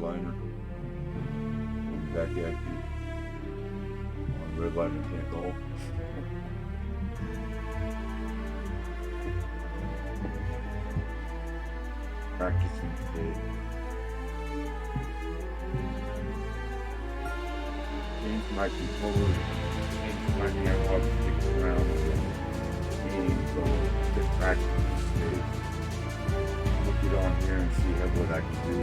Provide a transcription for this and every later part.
liner. Back at you. On red liner can't go. Practicing today. Change my controller. Change my analog sticks around. So get practicing today. Look it on here and see what I can do.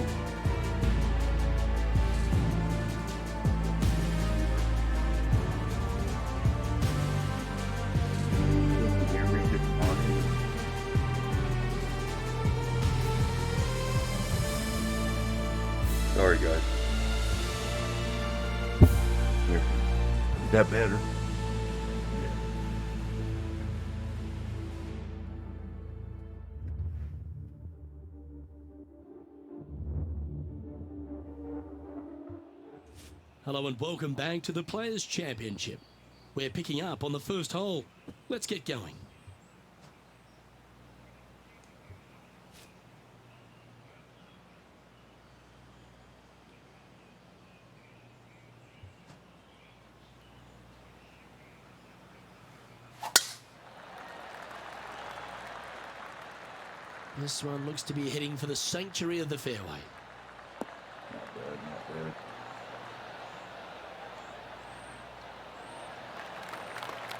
Sorry guys. Is that better? Hello and welcome back to the Players' Championship. We're picking up on the first hole. Let's get going. This one looks to be heading for the sanctuary of the fairway. Not bad, not bad.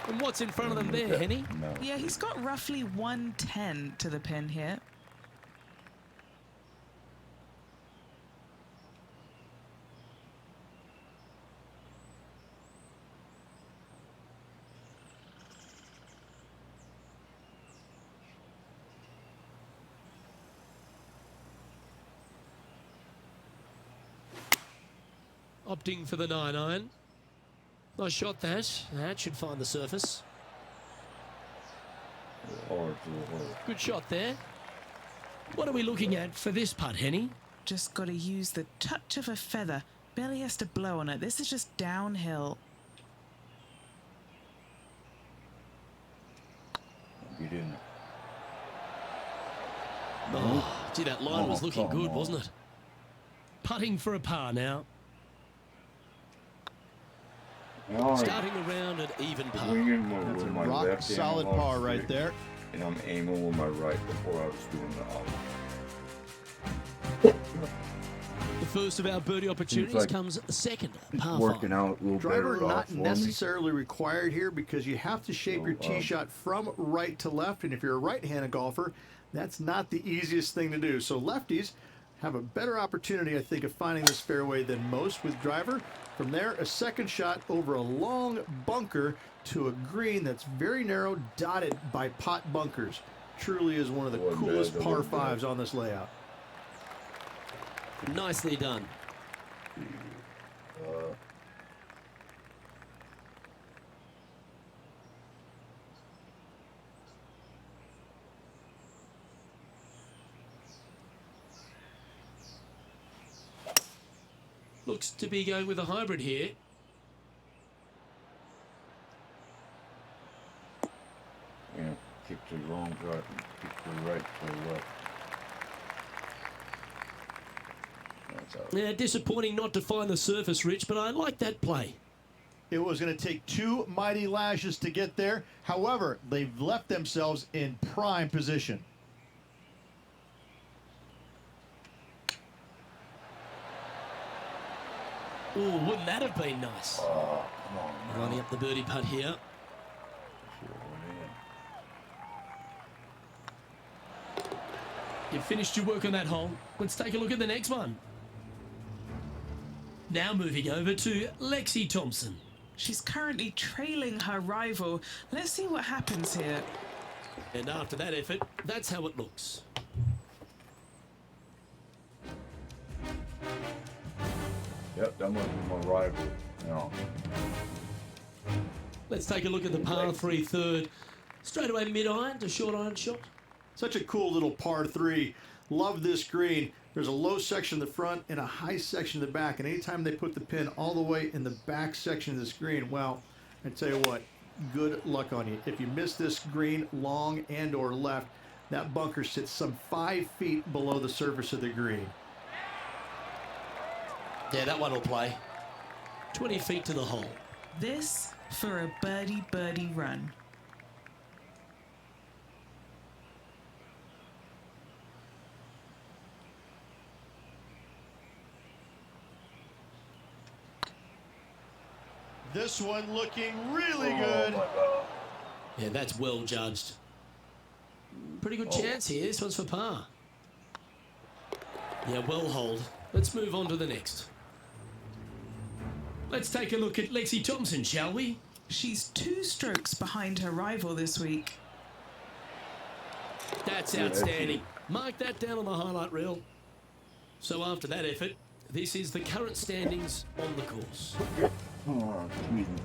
And what's in front of them there, Henny? No. Yeah, he's got roughly 110 to the pin here. Opting for the 9-iron. Nice shot that. That should find the surface. Hard. Good shot there. What are we looking at for this putt, Henny? Just got to use the touch of a feather. Barely has to blow on it. This is just downhill. Get in. Oh, gee, that line was looking come good, on. wasn't it? Putting for a par now. Starting the round at even par. That's a rock solid par right there. And I'm aiming with my right before I was doing the other. The first of our birdie opportunities like comes second, par Working 5. out a little Driver better not off for me. necessarily required here because you have to shape your tee shot from right to left, and if you're a right-handed golfer, that's not the easiest thing to do. So lefties have a better opportunity, I think, of finding this fairway than most with driver. From there, a second shot over a long bunker to a green that's very narrow, dotted by pot bunkers. Truly is one of the coolest par fives on this layout. Nicely done. Looks to be going with a hybrid here. Yeah, kick to the wrong right, kick to the right, to the left. That's out. Yeah, disappointing not to find the surface, Rich, but I like that play. It was going to take two mighty lashes to get there. However, they've left themselves in prime position. Oh, wouldn't that have been nice? Oh, come on. Lining up the birdie putt here. You've finished your work on that hole. Let's take a look at the next one. Now moving over to Lexi Thompson. She's currently trailing her rival. Let's see what happens here. And after that effort, that's how it looks. Yep, that must be my rival. No. Let's take a look at the par 3 third. Straight away mid-iron to short iron shot. Such a cool little par 3. Love this green. There's a low section in the front and a high section in the back. And anytime they put the pin all the way in the back section of this green, well, I tell you what, good luck on you. If you miss this green long and or left, that bunker sits some 5 feet below the surface of the green. Yeah, that one will play. 20 feet to the hole. This for a birdie run. This one looking really good. Yeah, that's well judged. Pretty good chance here. This one's for par. Yeah, well hold. Let's move on to the next. Let's take a look at Lexi Thompson, shall we? She's 2 strokes behind her rival this week. That's outstanding. Mark that down on the highlight reel. So after that effort, this is the current standings on the course. Oh, excuse me.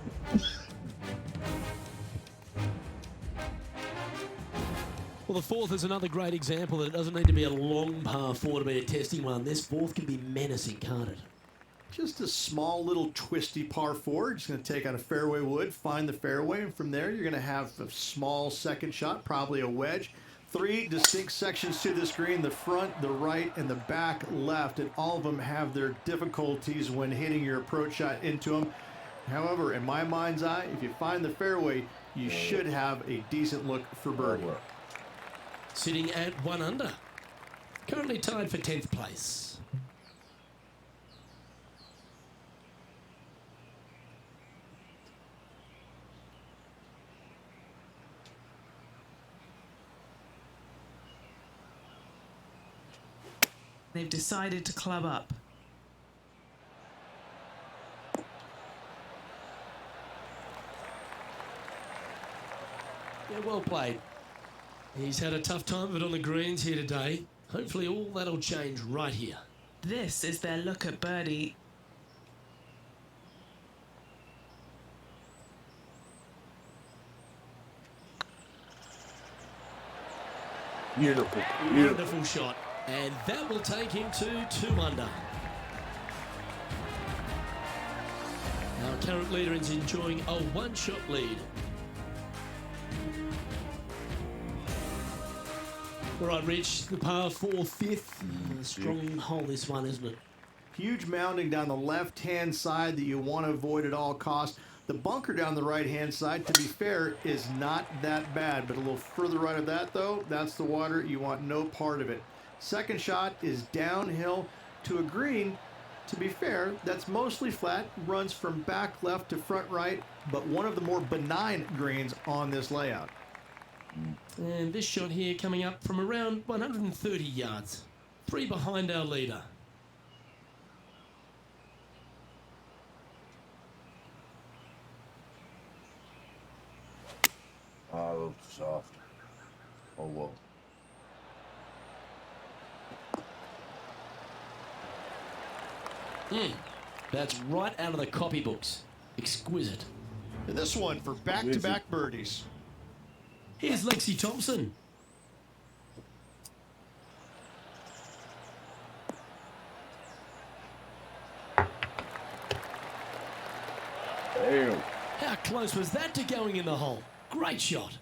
Well, the fourth is another great example that it doesn't need to be a long par 4 to be a testing one. This fourth can be menacing, can't it? Just a small little twisty par 4. Just going to take out a fairway wood, find the fairway, and from there you're going to have a small second shot, probably a wedge. 3 distinct sections to this green, the front, the right, and the back left, and all of them have their difficulties when hitting your approach shot into them. However, in my mind's eye, if you find the fairway, you should have a decent look for birdie. Sitting at 1 under. Currently tied for 10th place. They've decided to club up. Yeah, well played. He's had a tough time of it on the greens here today. Hopefully all that'll change right here. This is their look at birdie. Beautiful. Wonderful shot. And that will take him to 2 under. Our current leader is enjoying a 1-shot lead. All right, Rich, the par 4 fifth. Strong hole this one, isn't it? Huge mounding down the left-hand side that you want to avoid at all costs. The bunker down the right-hand side, to be fair, is not that bad, but a little further right of that, though, that's the water. You want no part of it. Second shot is downhill to a green. To be fair, that's mostly flat, runs from back left to front right, but one of the more benign greens on this layout. And this shot here coming up from around 130 yards. 3 behind our leader. Oh, soft. Oh, whoa. That's right out of the copybooks. Exquisite. And this one for back-to-back birdies. Here's Lexi Thompson. Damn. How close was that to going in the hole? Great shot.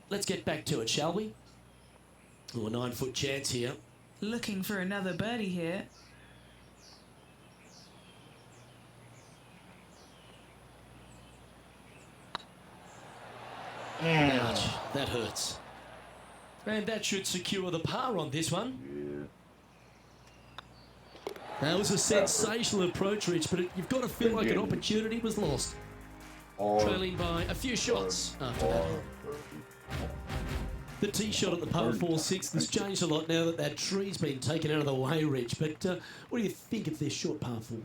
Let's get back to it, shall we? Oh, a 9-foot chance here. Looking for another birdie here. Ouch, that hurts. And that should secure the par on this one. Yeah. That was a sensational approach, Rich, but you've got to feel like an opportunity was lost. Trailing by a few shots after that. The tee shot at the par 4-6 has changed a lot now that that tree's been taken out of the way, Rich. But what do you think of this short par 4?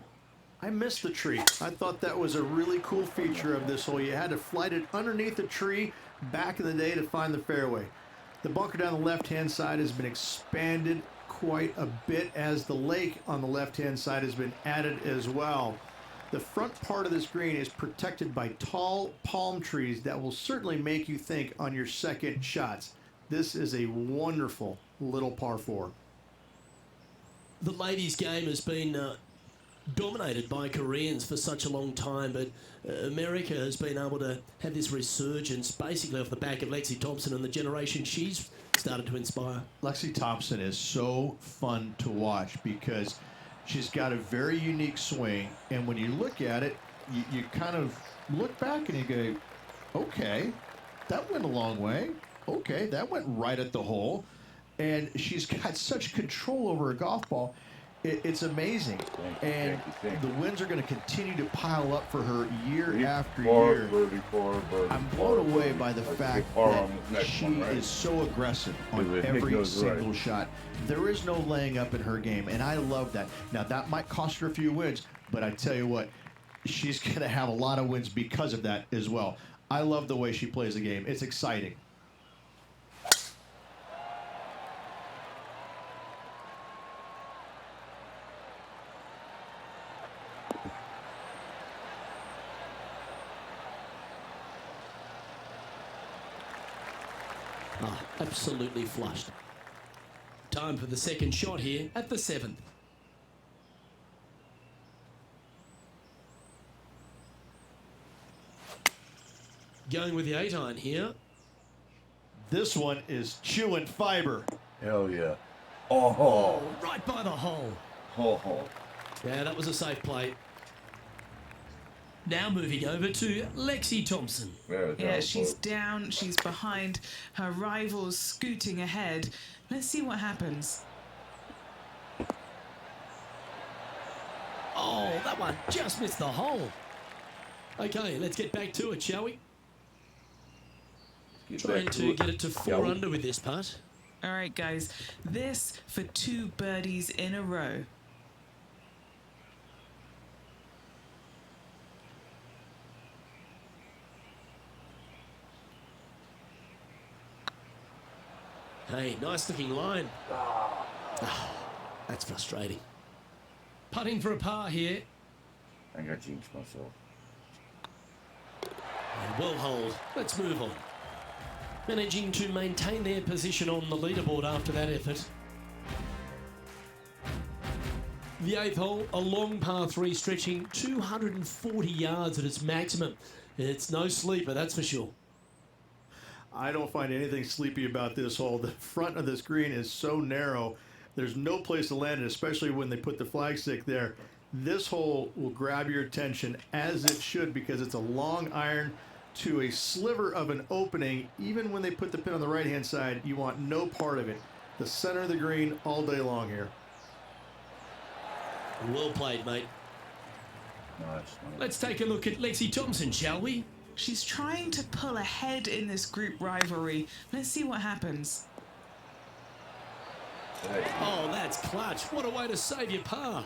I missed the tree. I thought that was a really cool feature of this hole. You had to flight it underneath the tree back in the day to find the fairway. The bunker down the left-hand side has been expanded quite a bit as the lake on the left-hand side has been added as well. The front part of this green is protected by tall palm trees that will certainly make you think on your second shots. This is a wonderful little par 4. The ladies' game has been dominated by Koreans for such a long time, but America has been able to have this resurgence basically off the back of Lexi Thompson and the generation she's started to inspire. Lexi Thompson is so fun to watch because She's got a very unique swing, and when you look at it, you kind of look back and you go, okay, that went a long way. Okay, that went right at the hole. And she's got such control over a golf ball. It's amazing. Thank you. The wins are going to continue to pile up for her year after Four, year. birdie, I'm blown away by the fact that she is so aggressive on every single shot. There is no laying up in her game, and I love that. Now, that might cost her a few wins, but I tell you what, she's going to have a lot of wins because of that as well. I love the way she plays the game. It's exciting. Oh, absolutely flushed. Time for the second shot here at the 7th. Going with the 8-iron here. This one is chewing fiber. Hell yeah. Oh, Right by the hole. ho. Yeah, that was a safe play. Now moving over to Lexi Thompson. Yeah, she's down, she's behind, her rival's scooting ahead. Let's see what happens. Oh, that one just missed the hole. Okay, let's get back to it, shall we? Trying to get it to 4 under with this putt. All right, guys, this for 2 birdies in a row. Hey, nice looking line. Oh, that's frustrating. Putting for a par here. I got jinxed myself. And well hold. Let's move on. Managing to maintain their position on the leaderboard after that effort. The 8th hole, a long par 3 stretching 240 yards at its maximum. It's no sleeper, that's for sure. I don't find anything sleepy about this hole. The front of this green is so narrow. There's no place to land it, especially when they put the flagstick there. This hole will grab your attention, as it should, because it's a long iron to a sliver of an opening. Even when they put the pin on the right-hand side, you want no part of it. The center of the green all day long here. Well played, mate. Nice. Let's take a look at Lexi Thompson, shall we? She's trying to pull ahead in this group rivalry. Let's see what happens. Oh, that's clutch. What a way to save your par.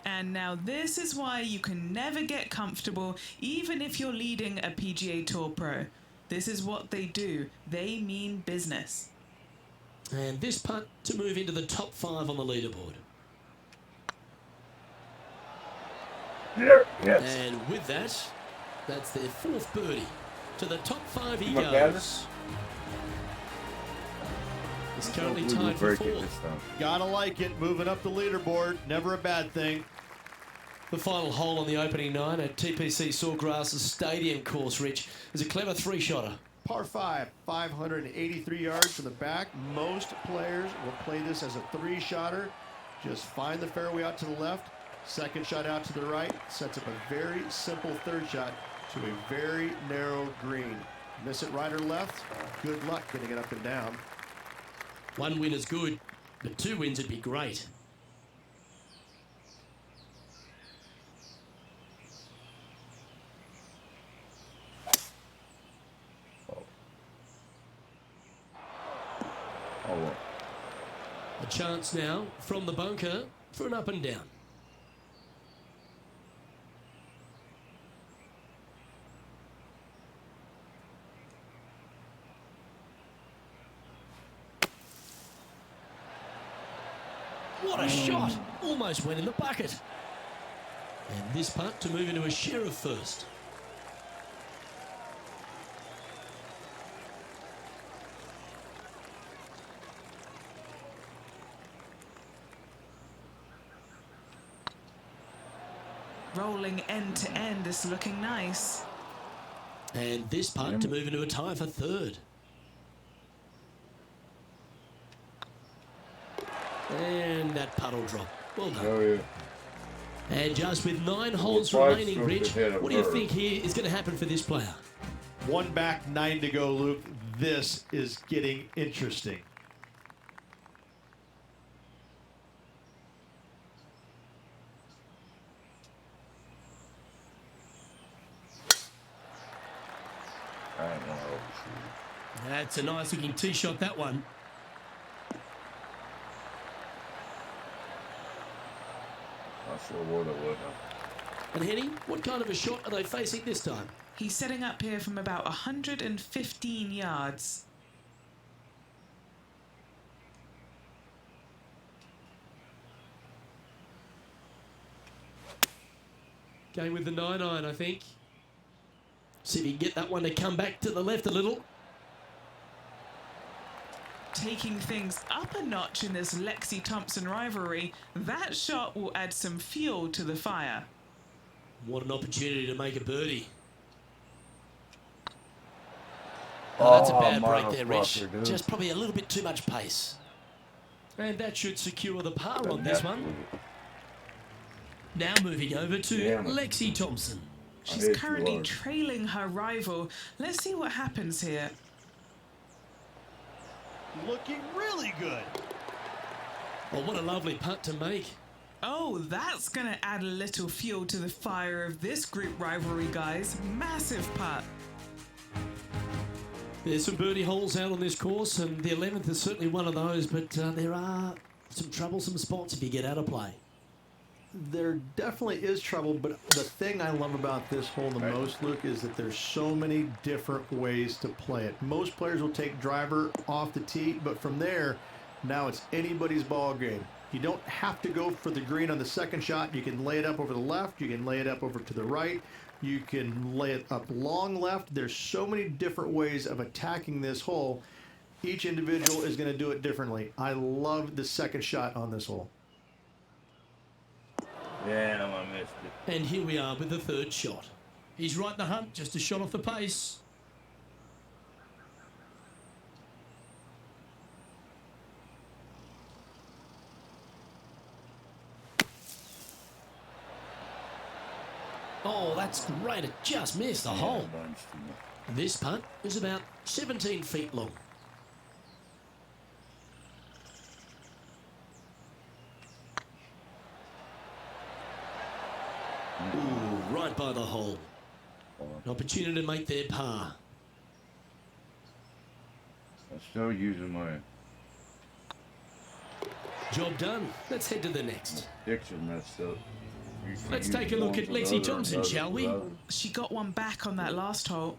And now this is why you can never get comfortable, even if you're leading a PGA Tour pro. This is what they do. They mean business. And this putt to move into the top 5 on the leaderboard. Yes. And with that, that's their 4th birdie. To the top 5 he My goes. goodness. He's currently tied for 4th. Gotta like it. Moving up the leaderboard. Never a bad thing. The final hole on the opening 9 at TPC Sawgrass's Stadium course, Rich, is a clever 3-shotter. Par 5, 583 yards from the back. Most players will play this as a 3-shotter. Just find the fairway out to the left. Second shot out to the right. Sets up a very simple 3rd shot to a very narrow green. Miss it right or left. Good luck getting it up and down. 1 win is good, but 2 wins would be great. Oh. A chance now from the bunker for an up and down. What a shot! Almost went in the bucket. And this putt to move into a share of 1st. Rolling end to end is looking nice. And this putt to move into a tie for 3rd. And that putt will drop. Well done. Oh, yeah. And just with 9 holes Five remaining, strokes Rich, ahead of what do you her. think here is going to happen for this player? 1 back, 9 to go, Luke. This is getting interesting. I don't want to overshoot. That's a nice looking tee shot, that one. Not sure what it would. And Henning, what kind of a shot are they facing this time? He's setting up here from about 115 yards. Going with the 9-iron, I think. See if he can get that one to come back to the left a little. Taking things up a notch in this Lexi Thompson rivalry, that shot will add some fuel to the fire. What an opportunity to make a birdie. Oh, That's a bad break there, Rich. motherfucker, dude. Just probably a little bit too much pace. And that should secure the par on this one. Now moving over to Damn it. Lexi Thompson. She's hate you, currently Lord. trailing her rival. Let's see what happens here. Looking really good. Oh, what a lovely putt to make. Oh, that's going to add a little fuel to the fire of this group rivalry, guys. Massive putt. There's some birdie holes out on this course, and the 11th is certainly one of those, but there are some troublesome spots if you get out of play. There definitely is trouble, but the thing I love about this hole the most, Luke, is that there's so many different ways to play it. Most players will take driver off the tee, but from there, now it's anybody's ball game. You don't have to go for the green on the second shot. You can lay it up over the left. You can lay it up over to the right. You can lay it up long left. There's so many different ways of attacking this hole. Each individual is going to do it differently. I love the second shot on this hole. Damn, I missed it. And here we are with the third shot. He's right in the hunt, just a shot off the pace. Oh, that's great. It just missed the hole. Bunch too much. This putt is about 17 feet long. Ooh, right by the hole. An opportunity to make their par. I'm still using my Job done. Let's head to the next. sticks are messed up. Let's take a look at Lexi Thompson, shall we? She got one back on that last hole.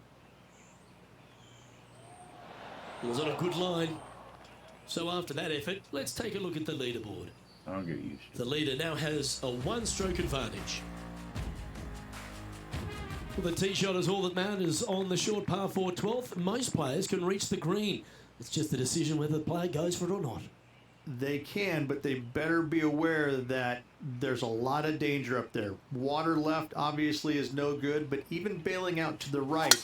It was on a good line. So after that effort, let's take a look at the leaderboard. I'll get used to The leader now has a 1-stroke advantage. Well, the tee shot is all that matters on the short par 4 12th. Most players can reach the green. It's just a decision whether the player goes for it or not. They can, but they better be aware that there's a lot of danger up there. Water left obviously is no good, but even bailing out to the right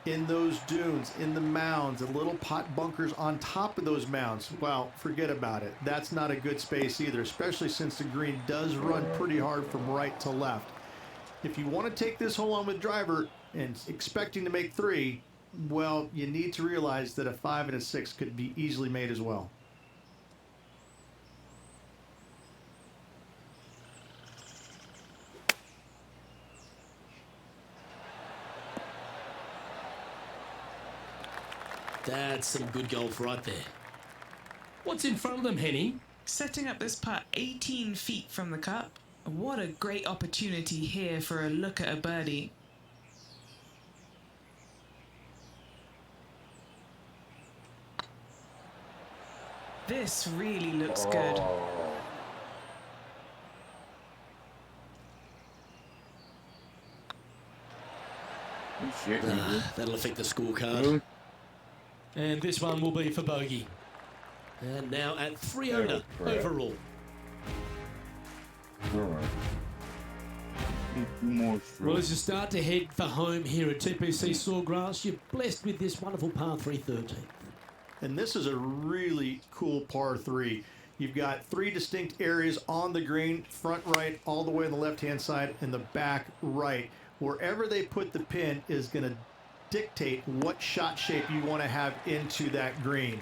in those dunes, in the mounds, and little pot bunkers on top of those mounds, well, forget about it. That's not a good space either, especially since the green does run pretty hard from right to left. If you want to take this hole on with driver and expecting to make 3, well, you need to realize that a 5 and a 6 could be easily made as well. That's some good golf right there. What's in front of them, Henning? Setting up this putt 18 feet from the cup. What a great opportunity here for a look at a birdie. This really looks good. Shit, That'll affect the scorecard. And this one will be for bogey. And now at 3 under crap. overall. Alright. Need 2 more Well, strokes. as you start to head for home here at TPC Sawgrass, you're blessed with this wonderful par 3 13th. And this is a really cool par 3. You've got 3 distinct areas on the green, front right, all the way on the left-hand side, and the back right. Wherever they put the pin is going to dictate what shot shape you want to have into that green.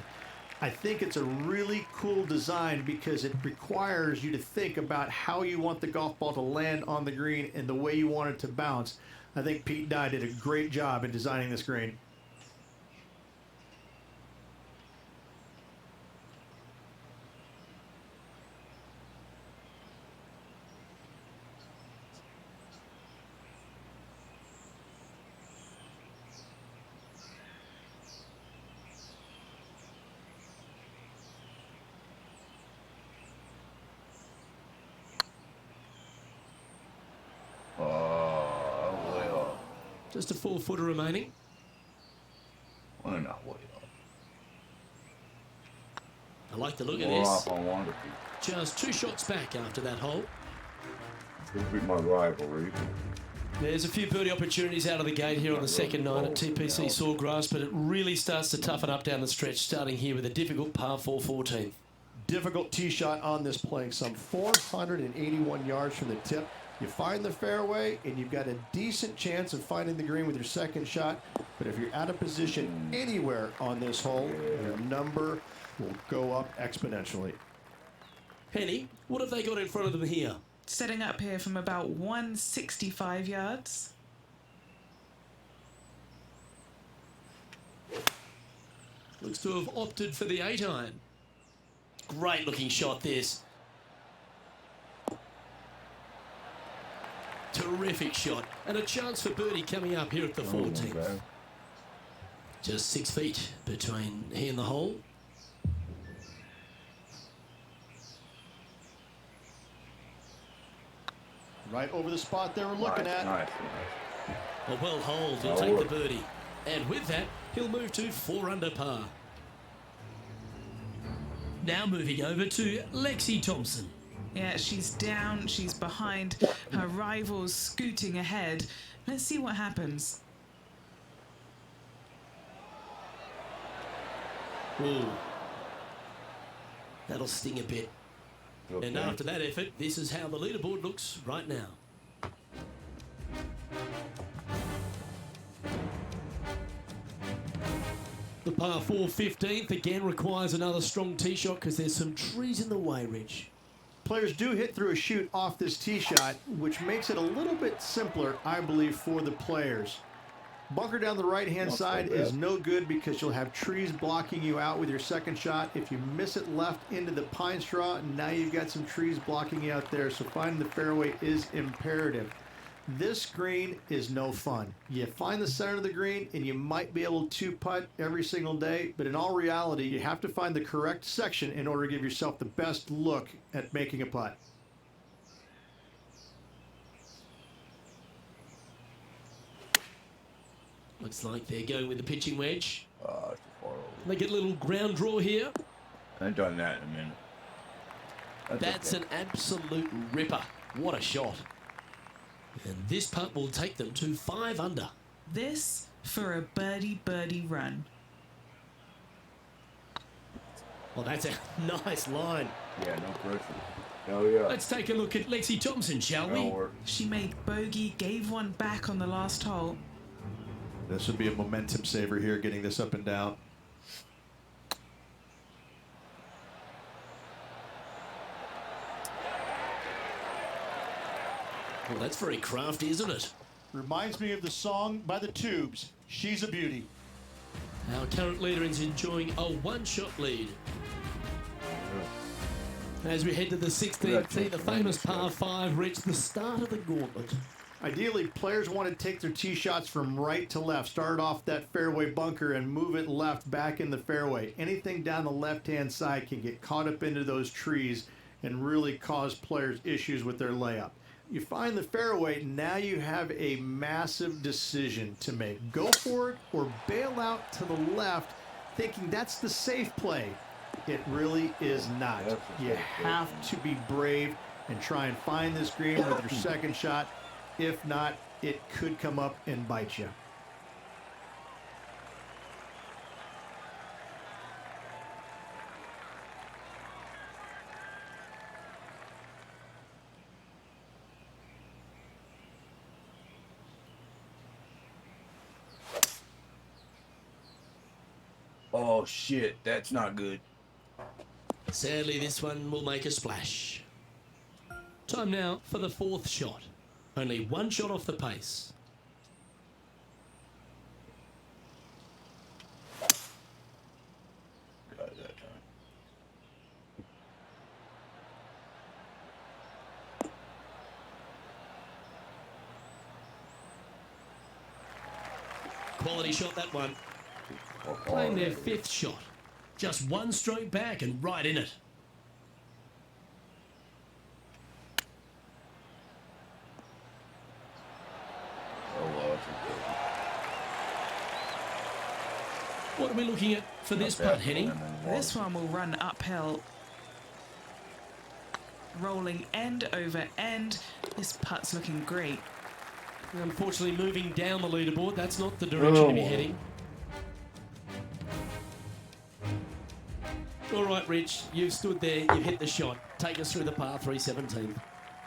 I think it's a really cool design because it requires you to think about how you want the golf ball to land on the green and the way you want it to bounce. I think Pete Dye did a great job in designing this green. Way off. Just a 4-footer remaining. Well, not way off. I like the look of More this. off on one of the Just 2 shots back after that hole. This will be my rivalry. There's a few birdie opportunities out of the gate here on the second nine at TPC Sawgrass, but it really starts to toughen up down the stretch, starting here with a difficult par 4 14th. Difficult tee shot on this playing some 481 yards from the tip. You find the fairway, and you've got a decent chance of finding the green with your second shot. But if you're out of position anywhere on this hole, your number will go up exponentially. Penny, what have they got in front of them here? Setting up here from about 165 yards. Looks to have opted for the 8-iron. Great looking shot this. Terrific shot. And a chance for birdie coming up here at the 14th. Just 6 feet between he and the hole. Right over the spot they were looking at. Nice. A well holed, he'll take the birdie. And with that, he'll move to 4 under par. Now moving over to Lexi Thompson. Yeah, she's down, she's behind, her rival's scooting ahead. Let's see what happens. Ooh. That'll sting a bit. Okay. And after that effort, this is how the leaderboard looks right now. The par 4 15th again requires another strong tee shot because there's some trees in the way, Rich. Players do hit through a chute off this tee shot, which makes it a little bit simpler, I believe, for the players. Bunker down the right-hand Not so side bad. is no good because you'll have trees blocking you out with your second shot. If you miss it left into the pine straw, now you've got some trees blocking you out there, so finding the fairway is imperative. This green is no fun. You find the center of the green and you might be able to putt every single day, but in all reality, you have to find the correct section in order to give yourself the best look at making a putt. Looks like they're going with the pitching wedge. It's too far over. They get a little ground draw here. I ain't done that in a minute. That's okay. an absolute ripper. What a shot. And this putt will take them to 5 under. This for a birdie run. Well, that's a nice line. Yeah, no pressure. Hell yeah. Let's take a look at Lexi Thompson, shall we? That'll work. She made bogey, gave one back on the last hole. This would be a momentum saver here, getting this up and down. Well, that's very crafty, isn't it? Reminds me of the song by the Tubes, She's a Beauty. Our current leader is enjoying a 1-shot lead. As we head to the 16th tee, the famous par 5 reached the start of the gauntlet. Ideally, players want to take their tee shots from right to left, start off that fairway bunker and move it left back in the fairway. Anything down the left-hand side can get caught up into those trees and really cause players issues with their layup. You find the fairway, now you have a massive decision to make. Go for it or bail out to the left, thinking that's the safe play. It really is not. That's a You safe play. have to be brave and try and find this green with your second shot. If not, it could come up and bite you. Oh shit, that's not good. Sadly, this one will make a splash. Time now for the fourth shot. Only one shot off the pace. Got it that time. Quality shot, that one. Oh, Playing their fifth shot. Just one stroke back and right in it. Oh, well, that's important. What are we looking at for this putt, Henny? This one will run uphill. Rolling end over end. This putt's looking great. Unfortunately, moving down the leaderboard, that's not the direction to be Oh. heading. All right, Rich, you've stood there, you've hit the shot. Take us through the par 317.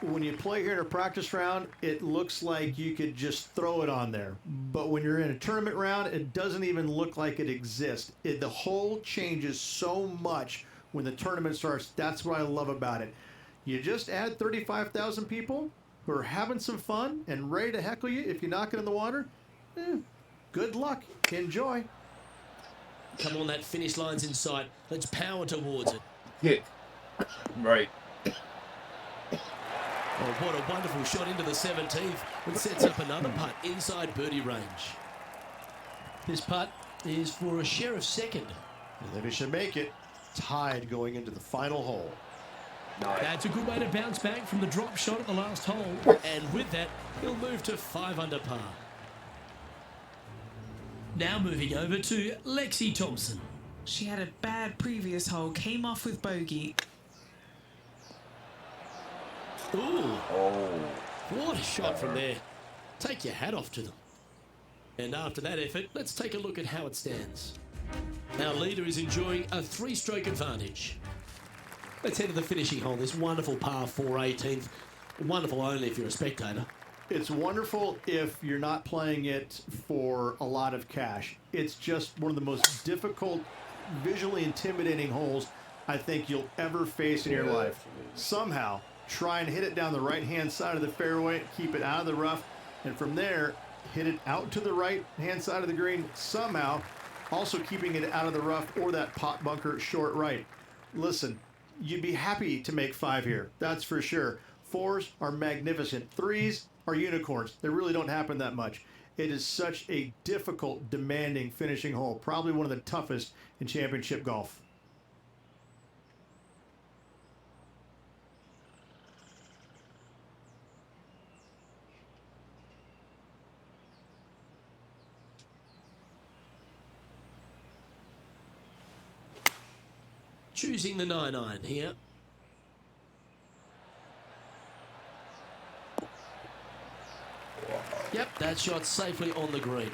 When you play here in a practice round, it looks like you could just throw it on there. But when you're in a tournament round, it doesn't even look like it exists. The hole changes so much when the tournament starts. That's what I love about it. You just add 35,000 people who are having some fun and ready to heckle you if you knock it in the water. Good luck. Enjoy. Come on, that finish line's in sight. Let's power towards it. Hit. Right. Oh, what a wonderful shot into the 17th. It sets up another putt inside birdie range. This putt is for a share of second. And then he should make it. Tied going into the final hole. That's a good way to bounce back from the drop shot at the last hole. And with that, he'll move to 5 under par. Now moving over to Lexi Thompson. She had a bad previous hole, came off with bogey. Ooh, Oh. what a shot from there. Take your hat off to them. And after that effort, let's take a look at how it stands. Our leader is enjoying a 3-stroke advantage. Let's head to the finishing hole, this wonderful par 4 18th. Wonderful only if you're a spectator. It's wonderful if you're not playing it for a lot of cash. It's just one of the most difficult, visually intimidating holes I think you'll ever face in your life. Somehow, try and hit it down the right-hand side of the fairway, keep it out of the rough, and from there, hit it out to the right-hand side of the green, somehow, also keeping it out of the rough or that pot bunker short right. Listen, you'd be happy to make 5 here, that's for sure. 4s are magnificent. 3s are unicorns. They really don't happen that much. It is such a difficult, demanding finishing hole, probably one of the toughest in championship golf. Choosing the 9-iron here. Yep, that shot safely on the green.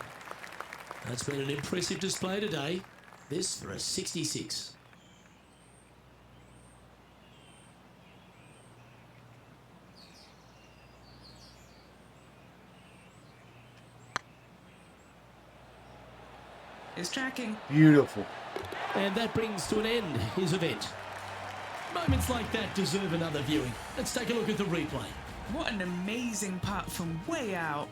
That's been an impressive display today. This for a 66. Is tracking. Beautiful. And that brings to an end his event. Moments like that deserve another viewing. Let's take a look at the replay. What an amazing putt from way out.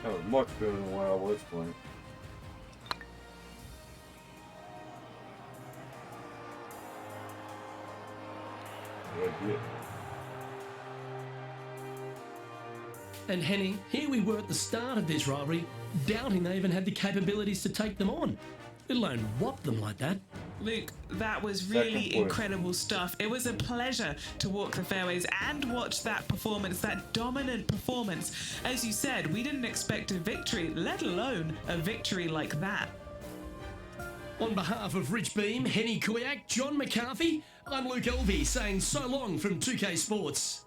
That was much better than what I was playing. Yeah. And Henny, here we were at the start of this rivalry, doubting they even had the capabilities to take them on, let alone whop them like that. Luke, that was Second really point. incredible stuff. It was a pleasure to walk the fairways and watch that performance, that dominant performance. As you said, we didn't expect a victory, let alone a victory like that. On behalf of Rich Beam, Henny Kuyak, John McCarthy, I'm Luke Elvey saying so long from 2K Sports.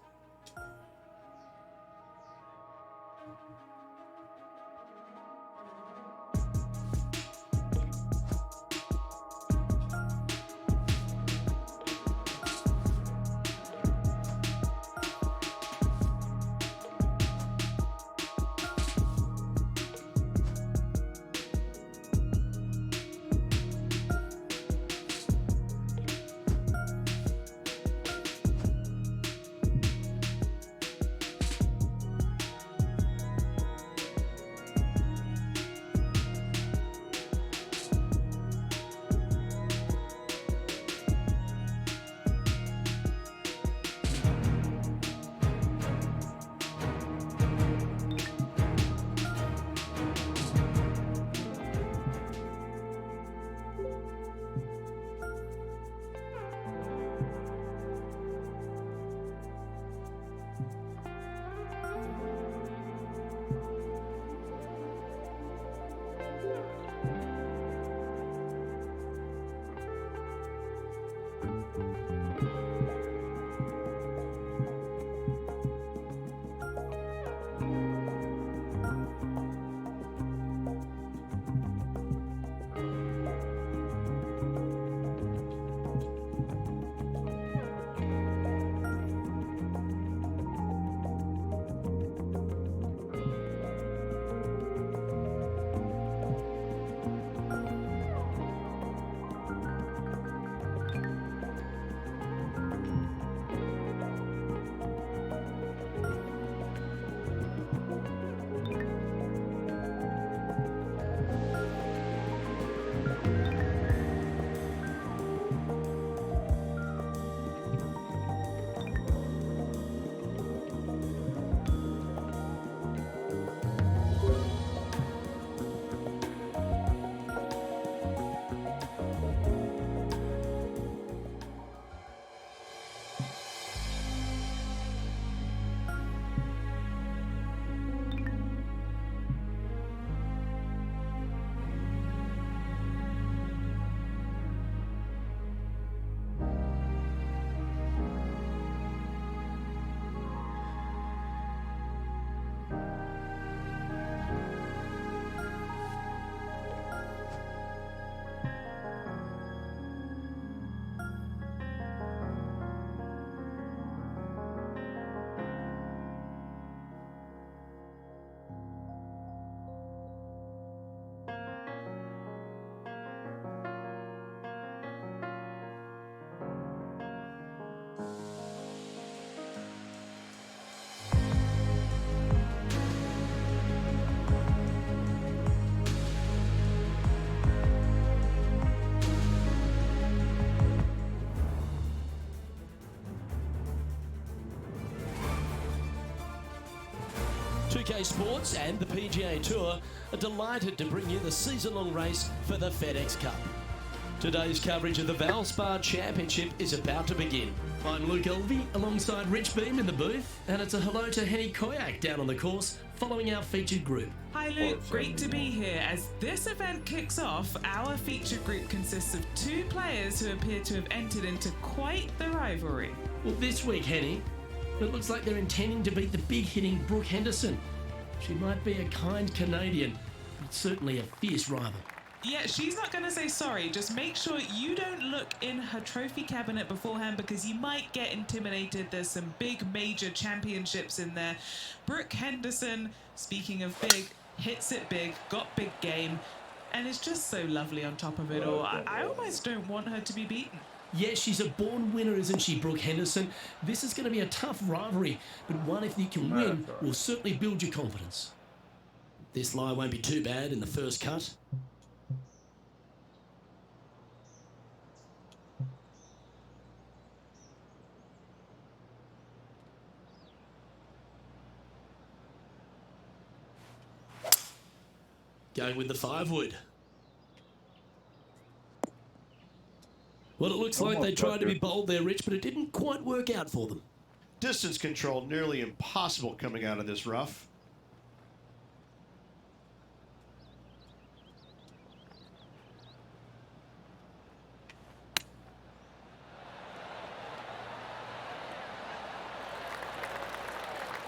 2K Sports and the PGA Tour are delighted to bring you the season-long race for the FedEx Cup. Today's coverage of the Valspar Championship is about to begin. I'm Luke Elvey alongside Rich Beam in the booth, and it's a hello to Henny Koyak down on the course following our featured group. Hi Luke, great to be here. As this event kicks off, our featured group consists of 2 players who appear to have entered into quite the rivalry. Well, this week, Henny, it looks like they're intending to beat the big-hitting Brooke Henderson. She might be a kind Canadian, but certainly a fierce rival. Yeah, she's not going to say sorry. Just make sure you don't look in her trophy cabinet beforehand because you might get intimidated. There's some big major championships in there. Brooke Henderson, speaking of big, hits it big, got big game, and is just so lovely on top of it all. I almost don't want her to be beaten. Yeah, she's a born winner, isn't she, Brooke Henderson? This is going to be a tough rivalry, but one if you can win will certainly build your confidence. This lie won't be too bad in the first cut. Going with the 5-wood. Well, it looks like they tried to be bold there, Rich, but it didn't quite work out for them. Distance control nearly impossible coming out of this rough.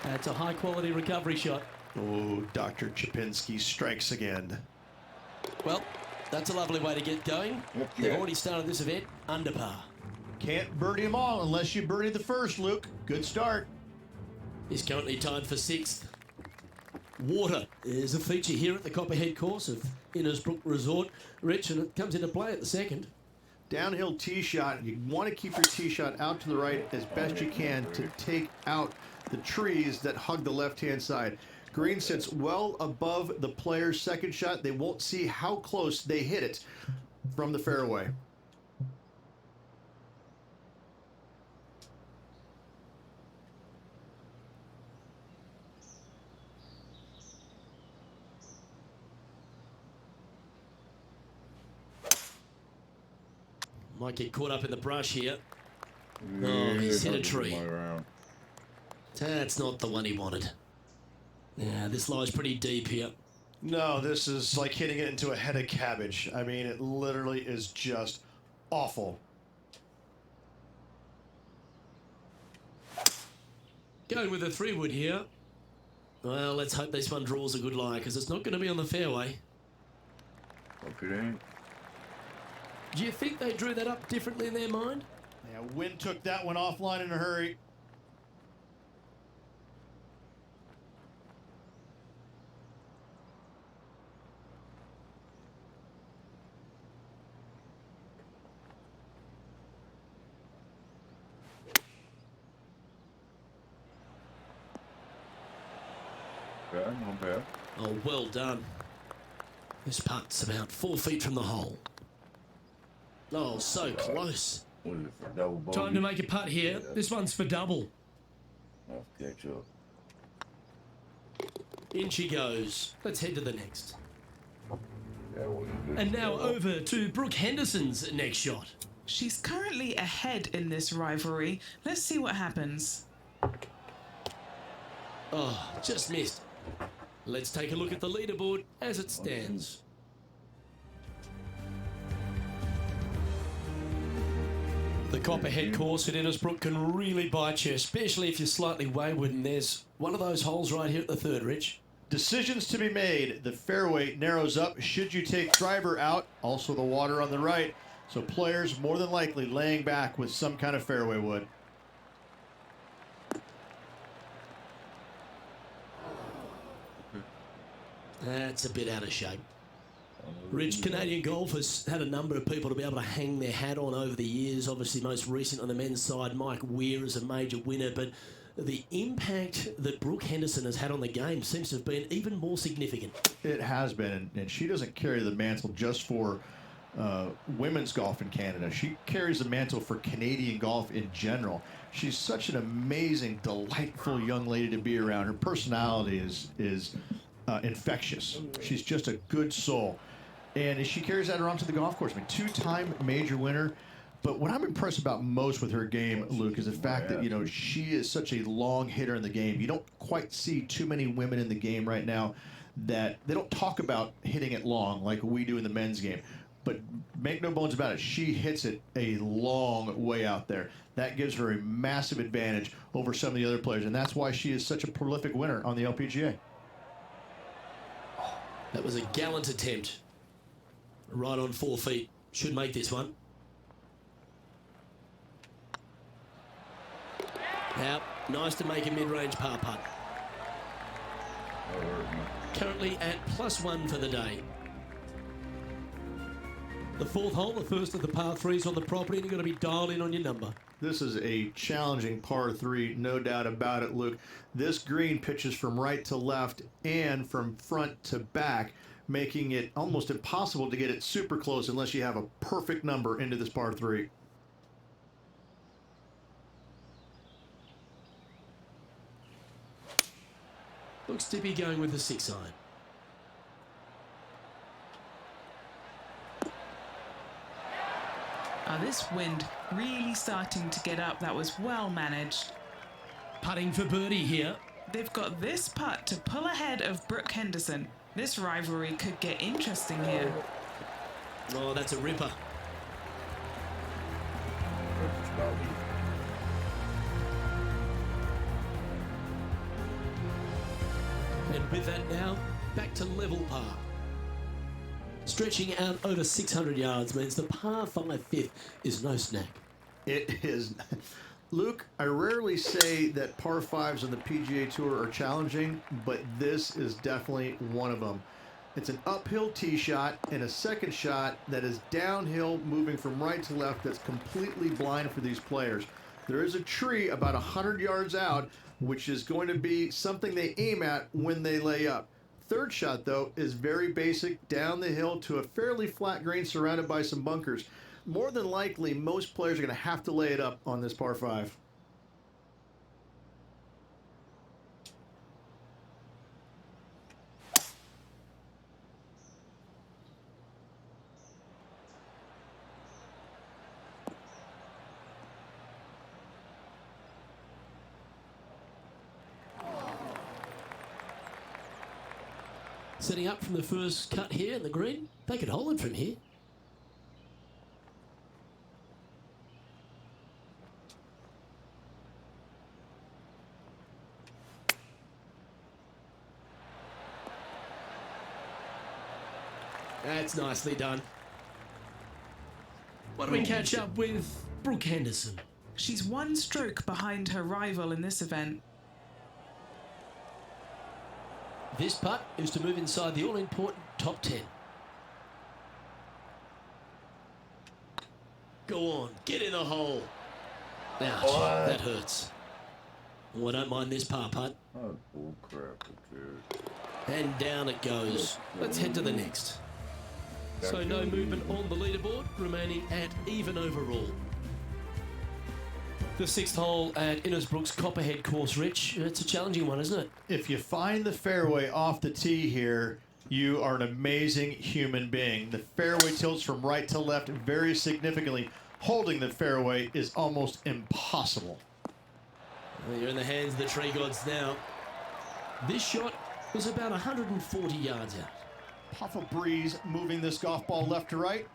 That's a high-quality recovery shot. Oh, Dr. Chapinski strikes again. Well, that's a lovely way to get going. They've already started this event under par. Can't birdie them all unless you birdie the first, Luke. Good start. He's currently tied for 6th. Water is a feature here at the Copperhead course of Innisbrook Resort, Rich, and it comes into play at the second. Downhill tee shot. You want to keep your tee shot out to the right as best you can to take out the trees that hug the left-hand side. Green sits well above the player's second shot. They won't see how close they hit it from the fairway. Might get caught up in the brush here. Oh, he's hit a tree. That's not the one he wanted. Yeah, this lie's pretty deep here. No, this is like hitting it into a head of cabbage. I mean, it literally is just awful. Going with a 3-wood here. Well, let's hope this one draws a good lie, because it's not going to be on the fairway. Okay. Do you think they drew that up differently in their mind? Yeah, Wynn took that one offline in a hurry. Yeah, not bad. Oh, well done. This putt's about 4 feet from the hole. Oh, so close. What is it, for double bogey? Time to make a putt here. This one's for double. I'll catch up. In she goes. Let's head to the next. Yeah, well, you And now over to Brooke Henderson's next shot. She's currently ahead in this rivalry. Let's see what happens. Oh, just missed. Let's take a look at the leaderboard as it stands. The Copperhead course at Innisbrook can really bite you, especially if you're slightly wayward, and there's one of those holes right here at the third, Rich. Decisions to be made. The fairway narrows up. Should you take driver out? Also the water on the right. So players more than likely laying back with some kind of fairway wood. That's a bit out of shape. Rich, Canadian golf has had a number of people to be able to hang their hat on over the years. Obviously, most recent on the men's side, Mike Weir is a major winner, but the impact that Brooke Henderson has had on the game seems to have been even more significant. It has been, and she doesn't carry the mantle just for women's golf in Canada. She carries the mantle for Canadian golf in general. She's such an amazing, delightful young lady to be around. Her personality is infectious. She's just a good soul. And she carries that around to the golf course. I mean, 2-time major winner. But what I'm impressed about most with her game, Luke, is the fact that, you know, she is such a long hitter in the game. You don't quite see too many women in the game right now that they don't talk about hitting it long like we do in the men's game. But make no bones about it, she hits it a long way out there. That gives her a massive advantage over some of the other players, and that's why she is such a prolific winner on the LPGA. That was a gallant attempt. Right on 4 feet. Should make this one. Now, nice to make a mid-range par putt. Currently at +1 for the day. The 4th hole, the first of the par 3s on the property, and you've got to be dialed in on your number. This is a challenging par 3, no doubt about it, Luke. This green pitches from right to left and from front to back, making it almost impossible to get it super close unless you have a perfect number into this par 3. Looks to be going with the 6 iron. This wind really starting to get up. That was well managed. Putting for birdie here. They've got this putt to pull ahead of Brooke Henderson. This rivalry could get interesting here. Oh, that's a ripper. And with that now, back to level par. Stretching out over 600 yards means the par 5 5th is no snack. It is. Luke, I rarely say that par 5s on the PGA Tour are challenging, but this is definitely one of them. It's an uphill tee shot and a second shot that is downhill, moving from right to left, that's completely blind for these players. There is a tree about 100 yards out, which is going to be something they aim at when they lay up. Third shot, though, is very basic, down the hill to a fairly flat green surrounded by some bunkers. More than likely, most players are going to have to lay it up on this par 5. Setting up from the first cut here in the green. They could hold it from here. That's nicely done. Why don't we catch up with Brooke Henderson? She's 1 stroke behind her rival in this event. This putt is to move inside the all-important top 10. Go on, get in the hole. Ouch, that hurts. Oh, I don't mind this par putt. Oh, bull crap, dude. And down it goes. Let's head to the next. So no movement on the leaderboard, remaining at even overall. The 6th hole at Innisbrook's Copperhead course, Rich. It's a challenging one, isn't it? If you find the fairway off the tee here, you are an amazing human being. The fairway tilts from right to left very significantly. Holding the fairway is almost impossible. Well, you're in the hands of the tree gods now. This shot was about 140 yards out. Puff of breeze moving this golf ball left to right.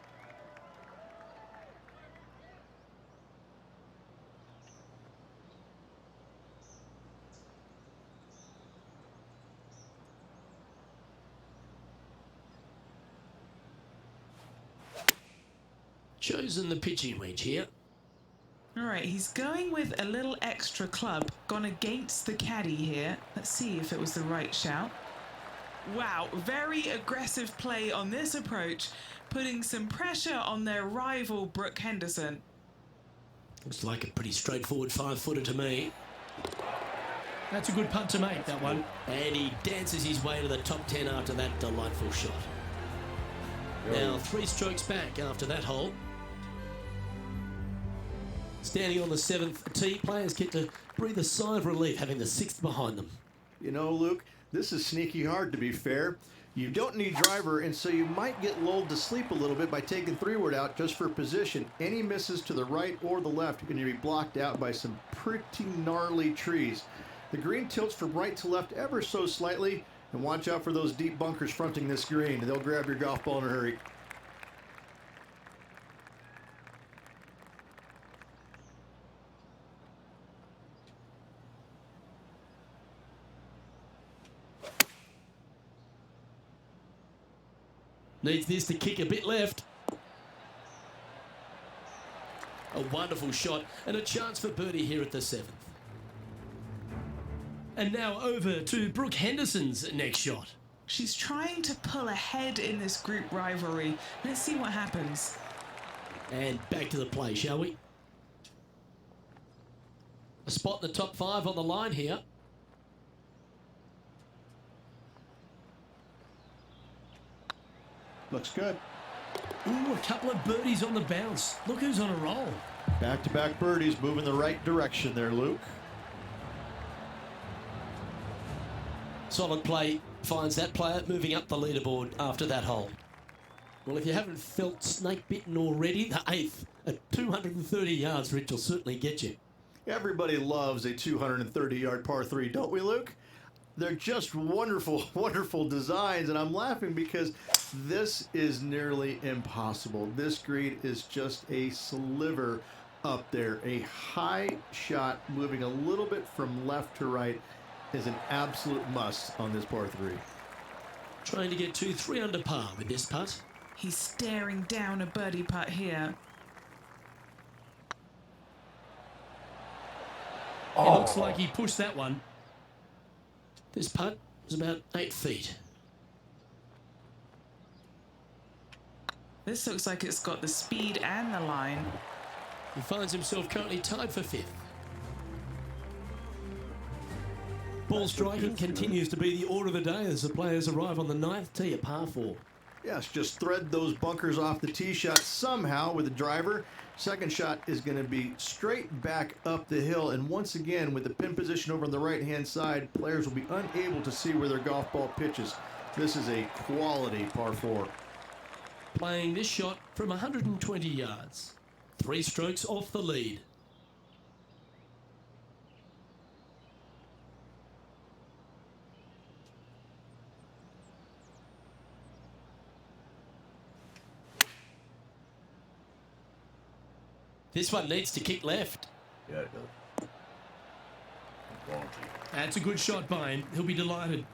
Chosen the pitching wedge here. All right, he's going with a little extra club. Gone against the caddy here. Let's see if it was the right shout. Wow, very aggressive play on this approach, putting some pressure on their rival, Brooke Henderson. Looks like a pretty straightforward 5-footer to me. That's a good putt to make, that one. And he dances his way to the top 10 after that delightful shot. Now 3 strokes back after that hole. Standing on the 7th tee, players get to breathe a sigh of relief having the 6th behind them. You know, Luke, this is sneaky hard, to be fair. You don't need driver, and so you might get lulled to sleep a little bit by taking 3-wood out just for position. Any misses to the right or the left are going to be blocked out by some pretty gnarly trees. The green tilts from right to left ever so slightly, and watch out for those deep bunkers fronting this green. They'll grab your golf ball in a hurry. Needs this to kick a bit left. A wonderful shot and a chance for birdie here at the 7th. And now over to Brooke Henderson's next shot. She's trying to pull ahead in this group rivalry. Let's see what happens. And back to the play, shall we? A spot in the top 5 on the line here. Looks good. Ooh, a couple of birdies on the bounce. Look who's on a roll. Back-to-back birdies, moving the right direction there, Luke. Solid play finds that player moving up the leaderboard after that hole. Well, if you haven't felt snake bitten already, the 8th at 230 yards, Rich, will certainly get you. Everybody loves a 230-yard par 3, don't we, Luke? They're just wonderful, wonderful designs, and I'm laughing because this is nearly impossible. This green is just a sliver up there. A high shot moving a little bit from left to right is an absolute must on this par 3. Trying to get to 3 under par with this putt. He's staring down a birdie putt here. It looks like he pushed that one. This putt is about 8 feet. This looks like it's got the speed and the line. He finds himself currently tied for 5th. Ball striking continues to be the order of the day as the players arrive on the 9th tee at par 4. Yes, just thread those bunkers off the tee shot somehow with the driver. Second shot is going to be straight back up the hill. And once again, with the pin position over on the right-hand side, players will be unable to see where their golf ball pitches. This is a quality par 4. Playing this shot from 120 yards. 3 strokes off the lead. This one needs to kick left. Yeah, it does. That's a good shot by him. He'll be delighted.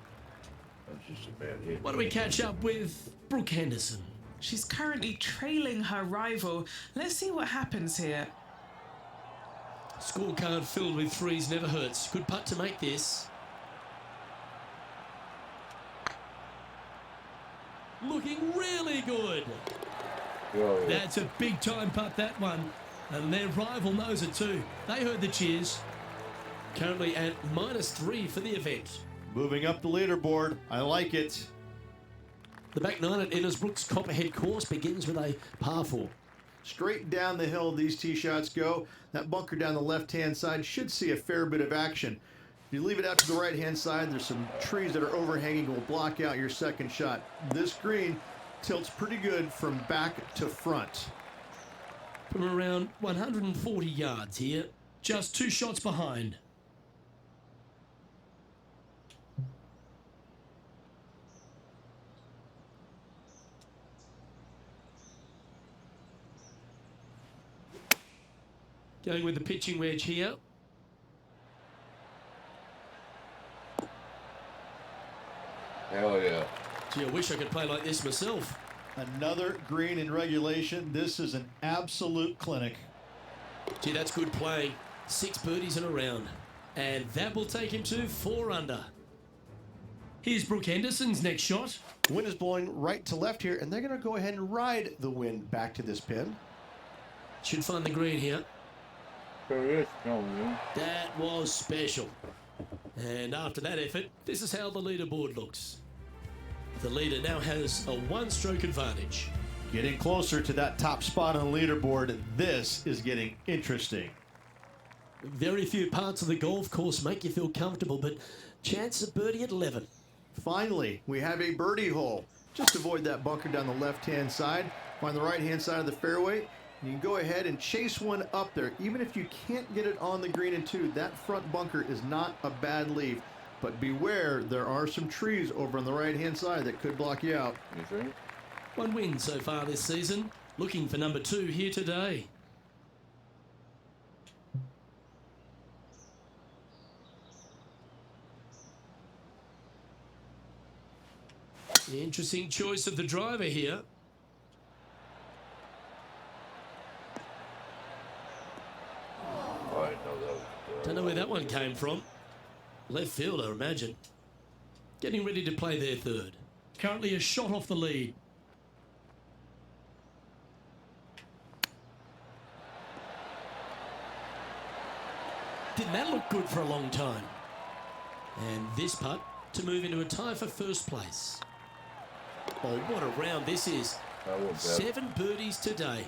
That's just a bad hit. Why don't we catch up with Brooke Henderson? She's currently trailing her rival. Let's see what happens here. Scorecard filled with 3s never hurts. Good putt to make this. Looking really good. Oh, yeah. That's a big time putt, that one. And their rival knows it too. They heard the cheers. Currently at -3 for the event. Moving up the leaderboard. I like it. The back 9 at Innisbrook's Copperhead course begins with a par 4. Straight down the hill these tee shots go. That bunker down the left-hand side should see a fair bit of action. If you leave it out to the right-hand side, there's some trees that are overhanging and will block out your second shot. This green tilts pretty good from back to front. From around 140 yards here, just 2 shots behind. Going with the pitching wedge here. Hell yeah. Gee, I wish I could play like this myself. Another green in regulation. This is an absolute clinic. Gee, that's good playing. 6 birdies in a round. And that will take him to 4 under. Here's Brooke Henderson's next shot. Wind is blowing right to left here, and they're going to go ahead and ride the wind back to this pin. Should find the green here. That was special. And after that effort, this is how the leaderboard looks. The leader now has a 1-stroke advantage. Getting closer to that top spot on the leaderboard. This is getting interesting. Very few parts of the golf course make you feel comfortable, but chance of birdie at 11. Finally, we have a birdie hole. Just avoid that bunker down the left-hand side. Find the right-hand side of the fairway. And you can go ahead and chase one up there. Even if you can't get it on the green in two, that front bunker is not a bad leave. But beware, there are some trees over on the right-hand side that could block you out. That's right. One win so far this season. Looking for number 2 here today. The interesting choice of the driver here. Oh, I know that was Don't know where that one came from. Left field, I imagine. Getting ready to play their third. Currently a shot off the lead. Didn't that look good for a long time? And this putt to move into a tie for first place. Oh, what a round this is. that was bad. 7 birdies today.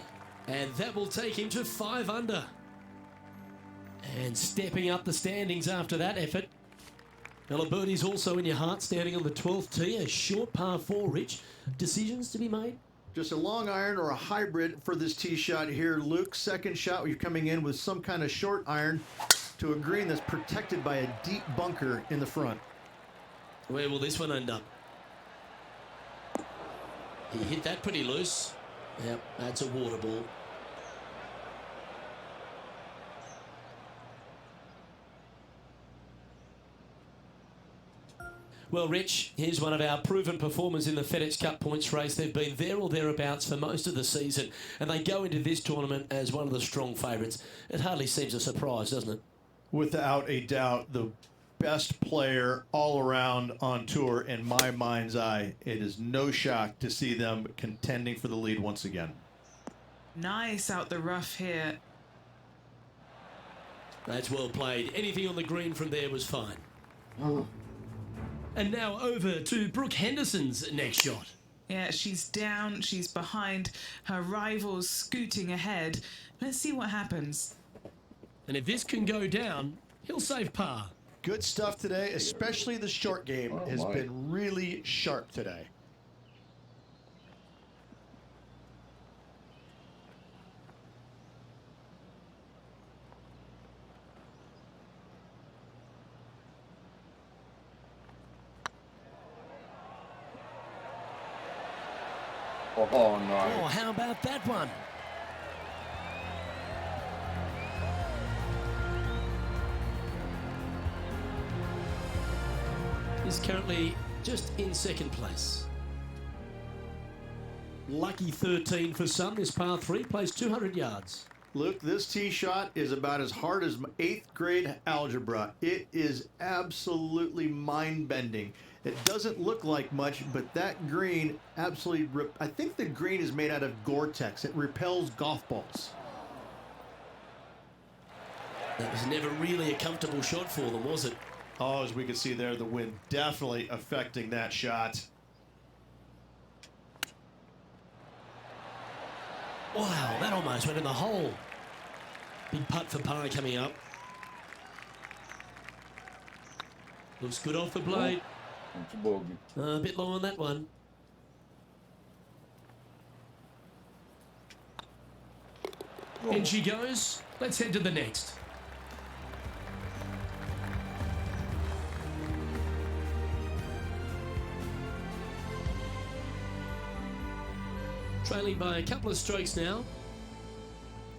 And that will take him to 5 under. And stepping up the standings after that effort. Well, a birdie's also in your heart, standing on the 12th tee. A short par 4, Rich. Decisions to be made? Just a long iron or a hybrid for this tee shot here, Luke. Second shot, you're coming in with some kind of short iron to a green that's protected by a deep bunker in the front. Where will this one end up? He hit that pretty loose. Yep, that's a water ball. Well, Rich, here's one of our proven performers in the FedEx Cup points race. They've been there or thereabouts for most of the season, and they go into this tournament as one of the strong favourites. It hardly seems a surprise, doesn't it? Without a doubt, the best player all around on tour in my mind's eye. It is no shock to see them contending for the lead once again. Nice out the rough here. That's well played. Anything on the green from there was fine. And now over to Brooke Henderson's next shot. Yeah, she's down, she's behind, her rivals scooting ahead. Let's see what happens. And if this can go down, he'll save par. Good stuff today, especially the short game Oh, has my. been really sharp today. Oh, Oh, no. how about that one? He's currently just in second place. Lucky 13 for some. This par 3 plays 200 yards. Luke, this tee shot is about as hard as 8th grade algebra. It is absolutely mind-bending. It doesn't look like much, but that green absolutely... I think the green is made out of Gore-Tex. It repels golf balls. That was never really a comfortable shot for them, was it? Oh, as we can see there, the wind definitely affecting that shot. Wow, that almost went in the hole. Big putt for par coming up. Looks good off the blade. It's a bogey. A bit low on that one. In she goes. Let's head to the next. Trailing by a couple of strokes now.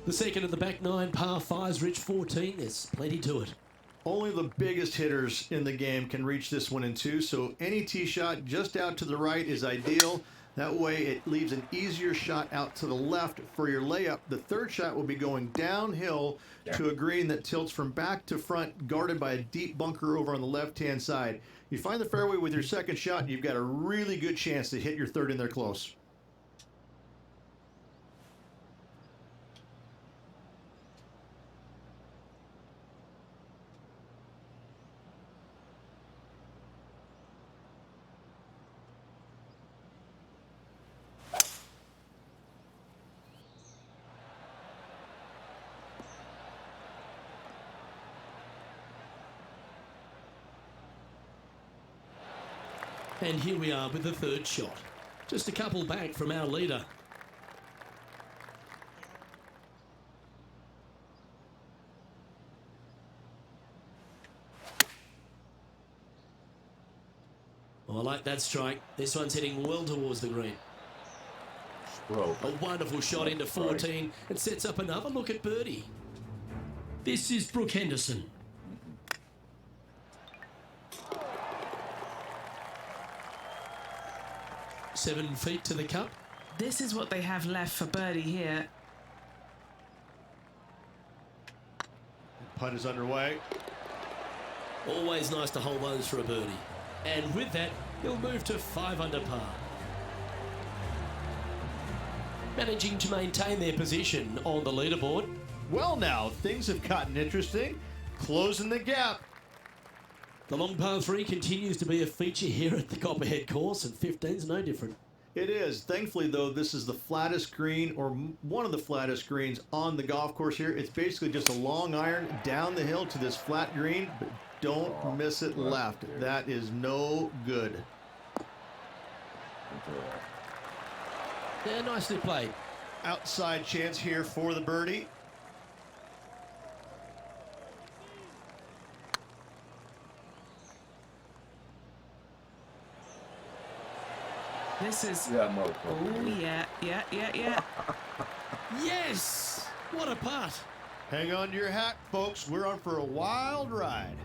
The second of the back 9, par 5's Rich 14. There's plenty to it. Only the biggest hitters in the game can reach this one in 2, so any tee shot just out to the right is ideal. That way it leaves an easier shot out to the left for your layup. The third shot will be going downhill to a green that tilts from back to front, guarded by a deep bunker over on the left-hand side. You find the fairway with your second shot, you've got a really good chance to hit your third in there close. And here we are with the third shot. Just a couple back from our leader. Oh, I like that strike. This one's heading well towards the green. Stroke. A wonderful shot into 14. It sets up another look at birdie. This is Brooke Henderson. Seven feet to the cup. This is what they have left for birdie here. Putt is underway. Always nice to hold those for a birdie. And with that, he'll move to 5 under par. Managing to maintain their position on the leaderboard. Well, now things have gotten interesting. Closing the gap. The long par 3 continues to be a feature here at the Copperhead course, and 15's no different. It is. Thankfully, though, this is the flattest green, or one of the flattest greens on the golf course here. It's basically just a long iron down the hill to this flat green, but don't miss it left. That is no good. Yeah, nicely played. Outside chance here for the birdie. This is... Yeah, no. Oh, yeah. Yes! What a putt. Hang on to your hat, folks. We're on for a wild ride.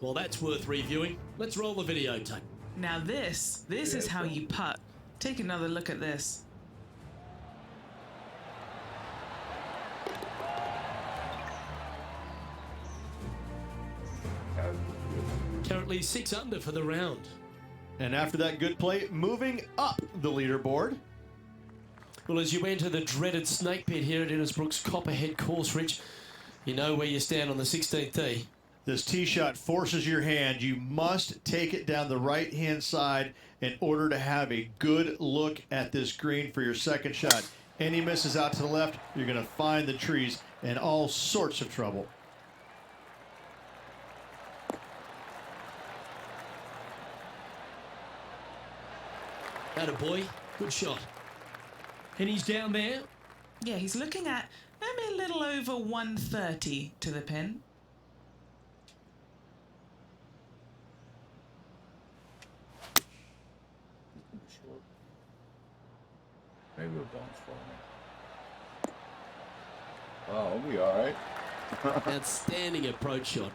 Well, that's worth reviewing. Let's roll the videotape. Now this is how you putt. Take another look at this. Currently 6 under for the round. And after that good play, moving up the leaderboard. Well, as you enter the dreaded snake pit here at Innisbrook's Copperhead course, Rich, you know where you stand on the 16th tee. This tee shot forces your hand. You must take it down the right-hand side in order to have a good look at this green for your second shot. Any misses out to the left, you're going to find the trees in all sorts of trouble. Attaboy, good shot. And he's down there. Yeah, he's looking at maybe a little over 130 to the pin. Maybe we'll bounce for me. Oh, we all right. Outstanding approach shot.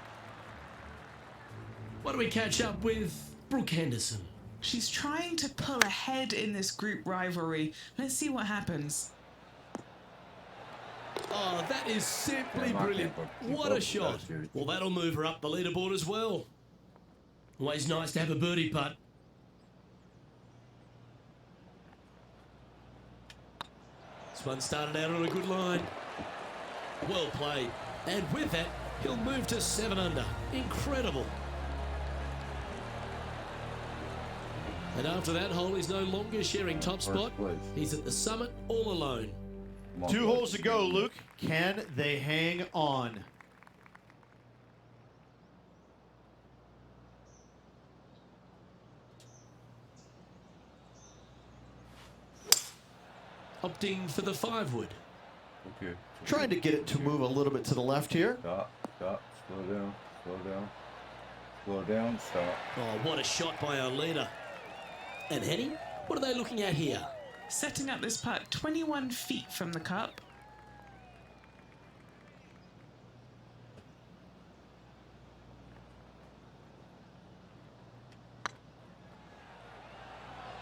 What do we catch up with Brooke Henderson? She's trying to pull ahead in this group rivalry. Let's see what happens. Oh, that is simply Yeah, brilliant. keep What up a with shot. that, dude. Well, that'll move her up the leaderboard as well. Always nice to have a birdie putt. This one started out on a good line. Well played. And with that, he'll move to 7 under. Incredible. And after that hole, he's no longer sharing top spot. place. He's at the summit all alone. Come on, 2 boys. holes to go, Luke. Can they hang on? Opting for the 5-wood. Okay. Trying to get it to move a little bit to the left here. Stop, slow down, slow down, stop. Oh, what a shot by our leader. And Henny, what are they looking at here? Setting up this putt 21 feet from the cup.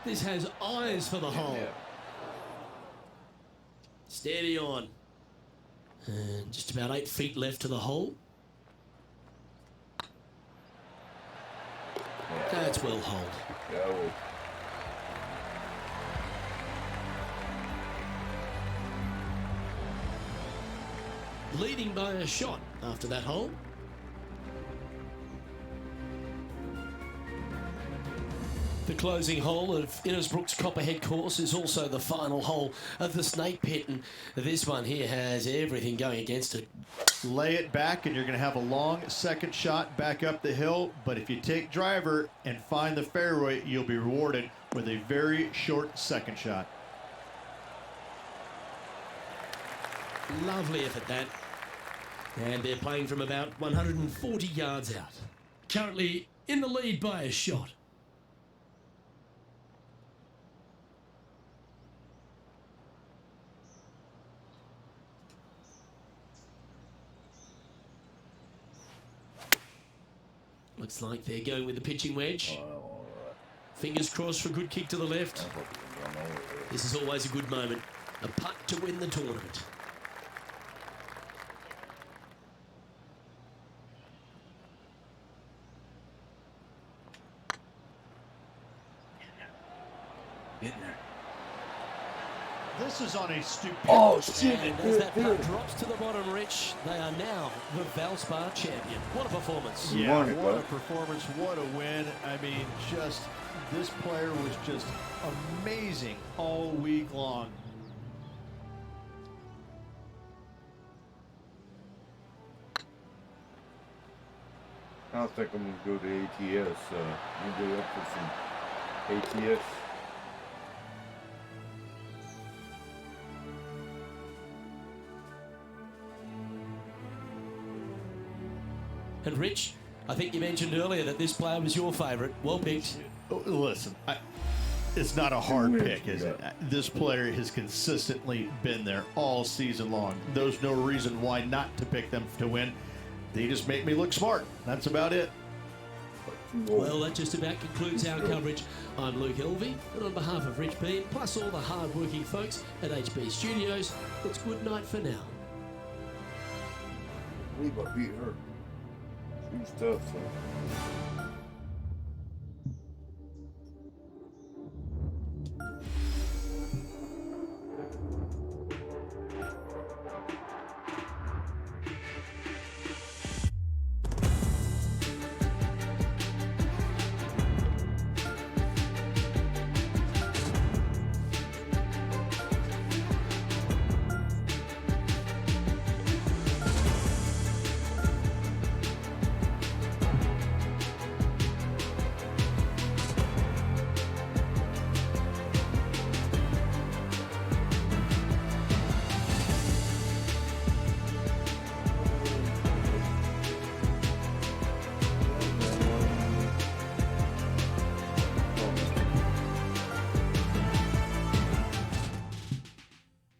This has eyes for the hole. Yeah. Steady on. And just about 8 feet left to the hole. That's well holed. Yeah, we Leading by a shot after that hole. The closing hole of Innisbrook's Copperhead course is also the final hole of the snake pit, and this one here has everything going against it. lay it back, and you're going to have a long second shot back up the hill. But if you take driver and find the fairway, you'll be rewarded with a very short second shot. Lovely effort, that. And they're playing from about 140 yards out. Currently in the lead by a shot. Looks like they're going with the pitching wedge. Fingers crossed for a good kick to the left. This is always a good moment. A putt to win the tournament. Getting there. This is on a stupid. Oh, shit. And as that putt drops to the bottom, Rich, they are now the Valspar champion. What a performance. You Yeah, won it, what a bud. performance, what a win. I mean, just this player was just amazing all week long. I think I'm going to go to ATS. You go up for some ATS. And Rich, I think you mentioned earlier that this player was your favourite. Well picked. Oh, listen, it's not a hard pick, is it? This player has consistently been there all season long. There's no reason why not to pick them to win. They just make me look smart. That's about it. Well, that just about concludes our coverage. I'm Luke Elvey, and on behalf of Rich Bean, plus all the hard-working folks at HB Studios, it's good night for now. I believe I beat her. She's tough, so.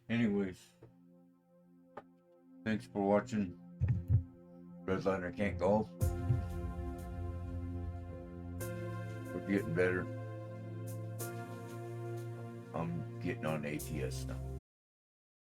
Anyways, thanks for watching. Redliner Can't Golf. We're getting better. I'm getting on ATS now.